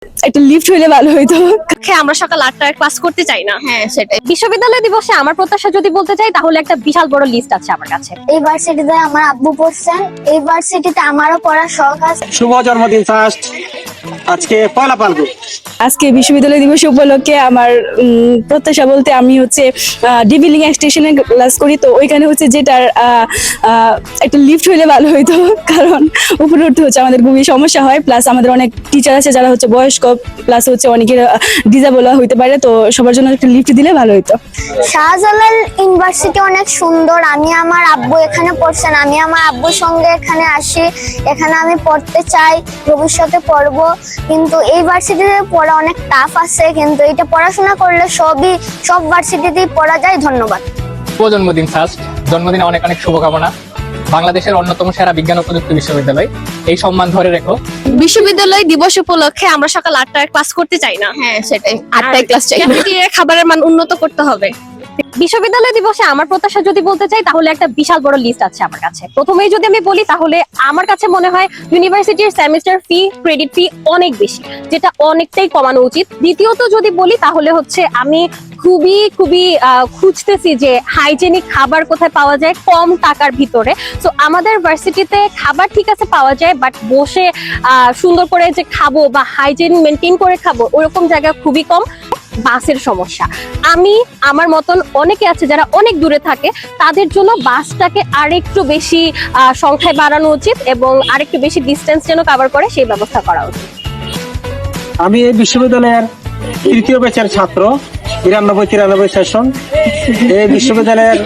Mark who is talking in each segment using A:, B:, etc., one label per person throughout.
A: একটা লিফট হইলে ভালো হইতো।
B: আমরা সকাল 8টায় ক্লাস করতে চাই না।
A: হ্যাঁ সেটাই।
B: বিশ্ববিদ্যালয় দিবসে আমার প্রত্যাশা যদি বলতে চাই তাহলে একটা বিশাল বড় লিস্ট আছে আমার কাছে।
C: এই ভার্সিটিতে আমার আব্বু পড়ছেন, এই ভার্সিটিতে আমারও পড়ার শখ আছে।
D: শুভ জন্মদিন ফার্স্ট। আজকে পয়লা ফাল্গুন।
A: আজকে বিশ্ববিদ্যালয় দিবস উপলক্ষে আমার প্রত্যাশা বলতে আমি হচ্ছে ডিবিলিং স্টেশনে ক্লাস করি, তো ওইখানে হচ্ছে যেটার একটা লিফট হইলে ভালো হইতো, কারণ উপরে উঠতে হচ্ছে আমাদের খুবই সমস্যা হয়। প্লাস আমাদের অনেক টিচার আছে যারা হচ্ছে বয়স্ক, প্লাস হচ্ছে অনেকের ডিজেবল হইতে পারে, তো সবার জন্য একটা লিফট দিলে ভালো হইতো।
C: শাহজালাল ইউনিভার্সিটি অনেক সুন্দর। আমি আমার আব্বু এখানে পড়ছেন, আমি আমার আব্বুর সঙ্গে এখানে আসি, এখানে আমি পড়তে চাই, ভবিষ্যতে পড়বো। কিন্তু এই ভার্সিটিতে পড়া অনেক টাফ আছে, কিন্তু এটা পড়াশোনা করলে সব ভার্সিটিতেই পড়া যায়। ধন্যবাদ।
E: শুভ জন্মদিন ফার্স্ট। জন্মদিনে অনেক অনেক শুভকামনা। বাংলাদেশের অন্যতম সেরা বিজ্ঞান ও প্রযুক্তি বিশ্ববিদ্যালয়, এই সম্মান ধরে রেখো।
B: বিশ্ববিদ্যালয় দিবস উপলক্ষে আমরা সকাল 8টায় ক্লাস করতে চাই না।
A: হ্যাঁ সেটাই, 8টায় ক্লাস চাই।
B: ক্যাফেটেরিয়ার খাবারের মান উন্নত করতে হবে। বিশ্ববিদ্যালয় দিবসে আমার প্রত্যাশা যদি বলতে চাই তাহলে একটা বিশাল বড় লিস্ট আছে আমার কাছে। প্রথমেই যদি আমি বলি তাহলে আমার কাছে মনে হয় ইউনিভার্সিটির সেমিস্টার ফি, ক্রেডিট ফি অনেক বেশি, যেটা অনেকটাই কমানো উচিত। দ্বিতীয়ত যদি বলি তাহলে হচ্ছে আমি খুবই খুঁজতেছি যে হাইজেনিক খাবার কোথায় পাওয়া যায় কম টাকার ভিতরে। তো আমাদের ভার্সিটিতে খাবার ঠিক আছে পাওয়া যায়, বাট বসে সুন্দর করে যে খাবো বা হাইজেন মেনটেন করে খাবো ওরকম জায়গা খুবই কম। বাসের সমস্যা, আমি আমার মতন অনেকে আছে যারা অনেক দূরে থাকে, তাদের জন্য বাসটাকে আরেকটু বেশি সংখ্যায় বাড়ানো উচিত এবং আরেকটু বেশি ডিস্টেন্স যেন কভার করে সেই ব্যবস্থা করা উচিত।
D: আমি এই বিশ্ববিদ্যালয়ের তৃতীয় ব্যাচের ছাত্র, 92-93 সেশন। এই বিশ্ববিদ্যালয়ের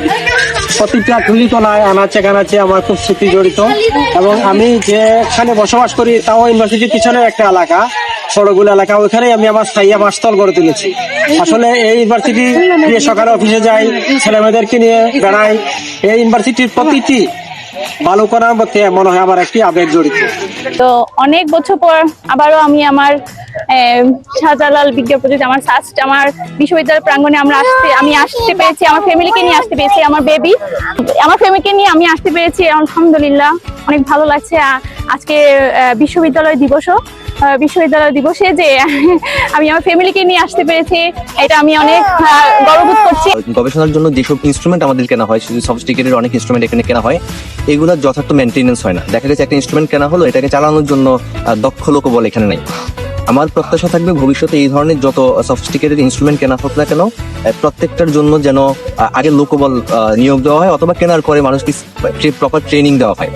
D: প্রতিটা ধুলিতলায় আনাচে কানাচে আমার খুব স্মৃতি জড়িত, এবং আমি যেখানে বসবাস করি তাও ইউনিভার্সিটির পিছনে একটা এলাকা, সড়কগুলো এলাকা, ওইখানে আমি আমার স্থায়ী আবাসস্থল গড়ে তুলেছি। আসলে এই ইউনিভার্সিটি দিয়ে সকালে অফিসে যাই, ছেলেমেয়েদেরকে নিয়ে বেড়াই। এই ইউনিভার্সিটির প্রতিটি ভালো করার মধ্যে মনে হয় আমার একটি আবেগ জড়িত।
F: তো অনেক বছর পর আবারও আমি আমার শাহজালাল বিজ্ঞান প্রযুক্তি আমার বিশ্ববিদ্যালয় প্রাঙ্গণে আমি আসতে পেরেছি, আমার ফ্যামিলিকে নিয়ে আসতে পেরেছি, আমার ফ্যামিলিকে নিয়ে আমি আসতে পেরেছি। আলহামদুলিল্লাহ অনেক ভালো লাগছে। আজকে বিশ্ববিদ্যালয় দিবসে যে আমি আমার ফ্যামিলিকে নিয়ে আসতে পেরেছি, এটা আমি অনেক গর্ববোধ করছি।
G: গবেষণার জন্য যেসব ইনস্ট্রুমেন্ট আমাদের কেনা হয়, সফিস্টিকেটেড অনেক ইনস্ট্রুমেন্ট এখানে কেনা হয়, এগুলোর যথার্থ মেনটেনেন্স হয় না। দেখা গেছে একটা ইনস্ট্রুমেন্ট কেনা হলো, এটাকে চালানোর জন্য দক্ষ লোকবল এখানে নাই। আমার প্রত্যাশা থাকবে ভবিষ্যতে এই ধরনের যত সফিস্টিকেটেড ইনস্ট্রুমেন্ট কেনা হোক না কেন, প্রত্যেকটার জন্য যেন আগে লোকবল নিয়োগ দেওয়া হয়, অথবা কেনার পরে মানুষকে প্রপার ট্রেনিং দেওয়া হয়।